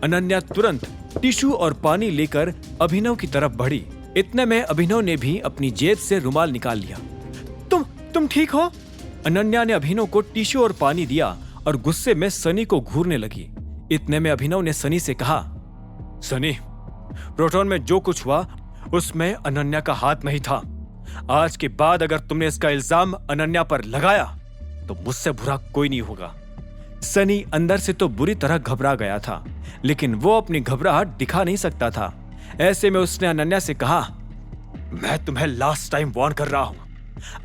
अनन्या तुरंत टिश्यू और पानी लेकर अभिनव की तरफ बढ़ी। इतने में अभिनव ने भी अपनी जेब से रुमाल निकाल लिया। तुम ठीक हो? अनन्या ने अभिनव को टिश्यू और पानी दिया और गुस्से में सनी को घूरने लगी। इतने में अभिनव ने सनी से कहा, सनी, प्रोटॉन में जो कुछ हुआ उसमें अनन्या का हाथ नहीं था। आज के बाद अगर तुमने इसका इल्जाम अनन्या पर लगाया तो मुझसे बुरा कोई नहीं होगा। सनी अंदर से तो बुरी तरह घबरा गया था, लेकिन वो अपनी घबराहट दिखा नहीं सकता था। ऐसे में उसने अनन्या से कहा, मैं तुम्हें लास्ट टाइम वार्न कर रहा हूं,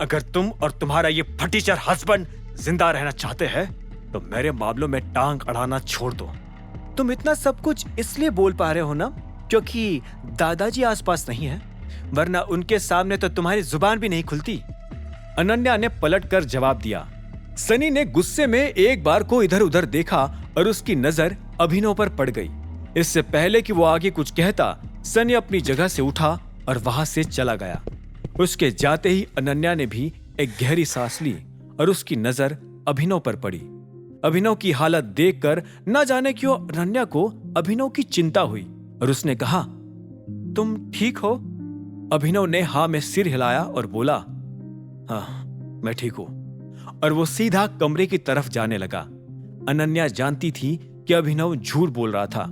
अगर तुम और तुम्हारा ये फटीचर हस्बैंड जिंदा रहना चाहते हैं तो मेरे मामलों में टांग अड़ाना छोड़ दो। तुम इतना सब कुछ इसलिए बोल पा रहे हो ना क्योंकि दादाजी आसपास नहीं है, वरना उनके सामने तो तुम्हारी जुबान भी नहीं खुलती। अनन्या ने पलटकर जवाब दिया। सनी ने गुस्से में एक बार को इधर उधर देखा और उसकी नजर अभिनव पर पड़ गई। इससे पहले कि वो आगे कुछ कहता, सनी अपनी जगह से उठा और वहां से चला गया। उसके जाते ही अनन्या ने भी एक गहरी सांस ली और उसकी नजर अभिनव पर पड़ी। अभिनव की हालत देखकर न जाने क्यों अनन्या को अभिनव की चिंता हुई और उसने कहा, तुम ठीक हो? अभिनव ने हाँ में सिर हिलाया और बोला, हाँ मैं ठीक हूं, और वो सीधा कमरे की तरफ जाने लगा। अनन्या जानती थी कि अभिनव झूठ बोल रहा था।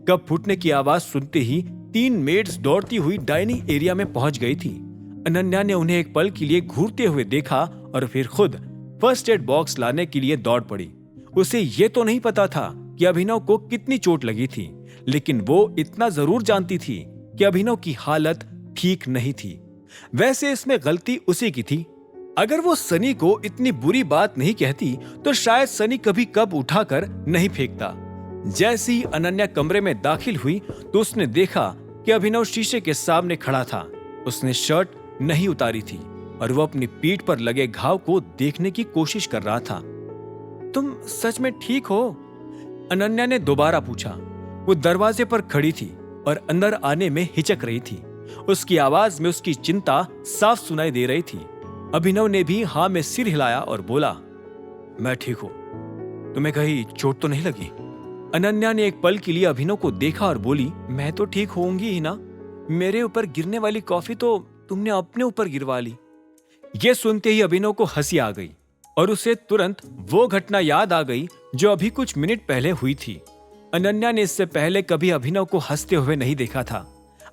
कप फूटने की आवाज सुनते ही 3 मेड्स दौड़ती हुई डाइनिंग एरिया में पहुंच गई थी। अनन्या ने उन्हें एक पल के लिए घूरते हुए देखा और फिर खुद फर्स्ट एड बॉक्स लाने के लिए दौड़ पड़ी। उसे ये तो नहीं पता था कि अभिनव को कितनी चोट लगी थी, लेकिन वो इतना जरूर जानती थी कि अभिनव की हालत ठीक नहीं थी। वैसे इसमें गलती उसी की थी। अगर वो सनी को इतनी बुरी बात नहीं कहती तो शायद सनी कभी कब उठाकर नहीं फेंकता। जैसे ही अनन्या कमरे में दाखिल हुई तो उसने देखा कि अभिनव शीशे के सामने खड़ा था। उसने शर्ट नहीं उतारी थी और वो अपनी पीठ पर लगे घाव को देखने की कोशिश कर रहा था। तुम सच में ठीक हो? अनन्या ने दोबारा पूछा। वो दरवाजे पर खड़ी थी और अंदर आने में हिचक रही थी। उसकी आवाज में उसकी चिंता साफ सुनाई दे रही थी। अभिनव ने भी हाँ में सिर हिलाया और बोला, मैं ठीक हूं। तुम्हें कहीं चोट तो नहीं लगी? अनन्या ने एक पल के लिए अभिनव को देखा और बोली, मैं तो ठीक होंगी ही ना। मेरे ऊपर गिरने वाली कॉफी तो तुमने अपने ऊपर गिरवा ली। ये सुनते ही अभिनव को हंसी आ गई और उसे तुरंत वो घटना याद आ गई जो अभी कुछ मिनट पहले हुई थी। अनन्या ने इससे पहले कभी अभिनव को हंसते हुए नहीं देखा था।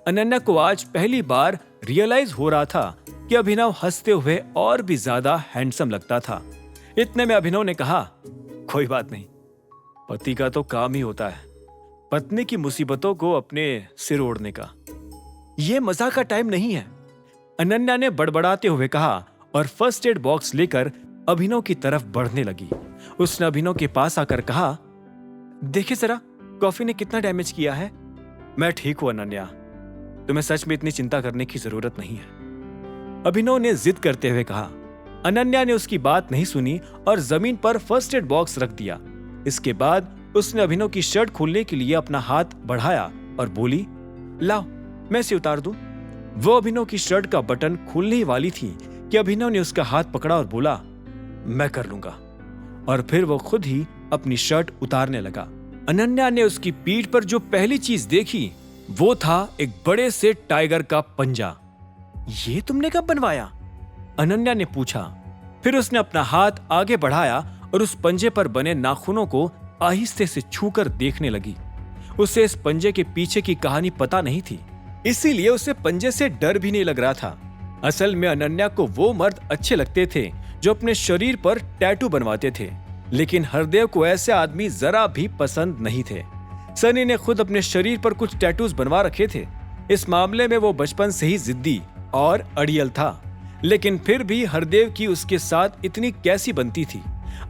अनन्या को आज पहली बार रियलाइज हो रहा था कि अभिनव हंसते हुए और भी ज्यादा हैंडसम लगता था। इतने में अभिनव ने कहा, कोई बात नहीं, पति का तो काम ही होता है पत्नी की मुसीबतों को अपने सिर ओढ़ने का। यह मजाक का टाइम नहीं है, अनन्या ने बड़बड़ाते हुए कहा और फर्स्ट एड बॉक्स लेकर अभिनव की तरफ बढ़ने लगी। उसने अभिनव के पास आकर कहा, देखिए जरा कॉफी ने कितना डैमेज किया है। मैं ठीक हूं अनन्या, तुम्हें सच में इतनी चिंता करने की जरूरत नहीं है, अभिनव ने जिद करते हुए कहा। अनन्या ने उसकी बात नहीं सुनी और जमीन पर फर्स्ट एड बॉक्स रख दिया। इसके बाद उसने अभिनव की शर्ट खोलने के लिए अपना हाथ बढ़ाया और बोली, लाओ मैं इसे उतार दूं। वो अभिनव की शर्ट का बटन खोलने ही वाली थी कि अभिनव ने उसका हाथ पकड़ा और बोला, मैं कर लूंगा, और फिर वो खुद ही अपनी शर्ट उतारने लगा। अनन्या ने उसकी पीठ पर जो पहली चीज देखी वो था एक बड़े से टाइगर का पंजा। ये तुमने कब बनवाया? अनन्या ने पूछा। फिर उसने अपना हाथ आगे बढ़ाया और उस पंजे पर बने नाखूनों को आहिस्ते से छूकर देखने लगी। उसे इस पंजे के पीछे की कहानी पता नहीं थी, इसीलिए उसे पंजे से डर भी नहीं लग रहा था। असल में अनन्या को वो मर्द अच्छे लगते थे जो अपने शरीर पर टैटू बनवाते थे, लेकिन हरदेव को ऐसे आदमी जरा भी पसंद नहीं थे। सनी ने खुद अपने शरीर पर कुछ टैटूज बनवा रखे थे। इस मामले में वो बचपन से ही जिद्दी और अड़ियल था, लेकिन फिर भी हरदेव की उसके साथ इतनी कैसी बनती थी,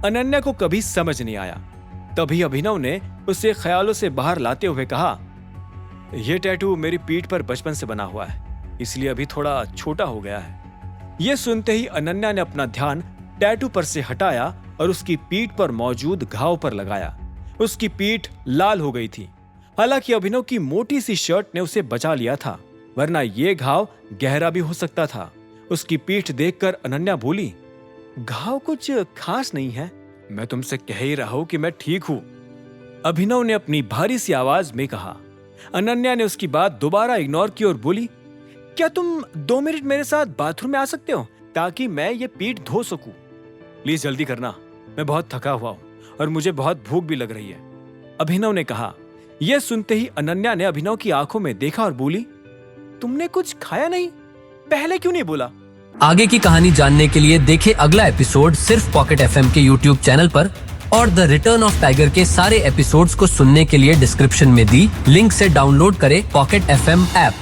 अनन्या को कभी समझ नहीं आया। तभी अभिनव ने उसे ख्यालों से बाहर लाते हुए कहा, यह टैटू मेरी पीठ पर बचपन से बना हुआ है, इसलिए अभी थोड़ा छोटा हो गया है। यह सुनते ही अनन्या ने अपना ध्यान टैटू पर से हटाया और उसकी पीठ पर मौजूद घाव पर लगाया। उसकी पीठ लाल हो गई थी। हालांकि अभिनव की मोटी सी शर्ट ने उसे बचा लिया था, वरना ये घाव गहरा भी हो सकता था। उसकी पीठ देखकर अनन्या बोली, घाव कुछ खास नहीं है, मैं तुमसे कह ही रहा हूं कि मैं ठीक हूं। अभिनव ने अपनी भारी सी आवाज में कहा। अनन्या ने उसकी बात दोबारा इग्नोर की और बोली, क्या तुम 2 मिनट मेरे साथ बाथरूम में आ सकते हो ताकि मैं ये पीठ धो सकूं? प्लीज जल्दी करना, मैं बहुत थका हुआ हूं और मुझे बहुत भूख भी लग रही है, अभिनव ने कहा। यह सुनते ही अनन्या ने अभिनव की आंखों में देखा और बोली, तुमने कुछ खाया नहीं? पहले क्यों नहीं बोला? आगे की कहानी जानने के लिए देखें अगला एपिसोड सिर्फ पॉकेट एफएम के यूट्यूब चैनल पर, और द रिटर्न ऑफ टाइगर के सारे एपिसोड्स को सुनने के लिए डिस्क्रिप्शन में दी लिंक से डाउनलोड करें पॉकेट एफएम ऐप।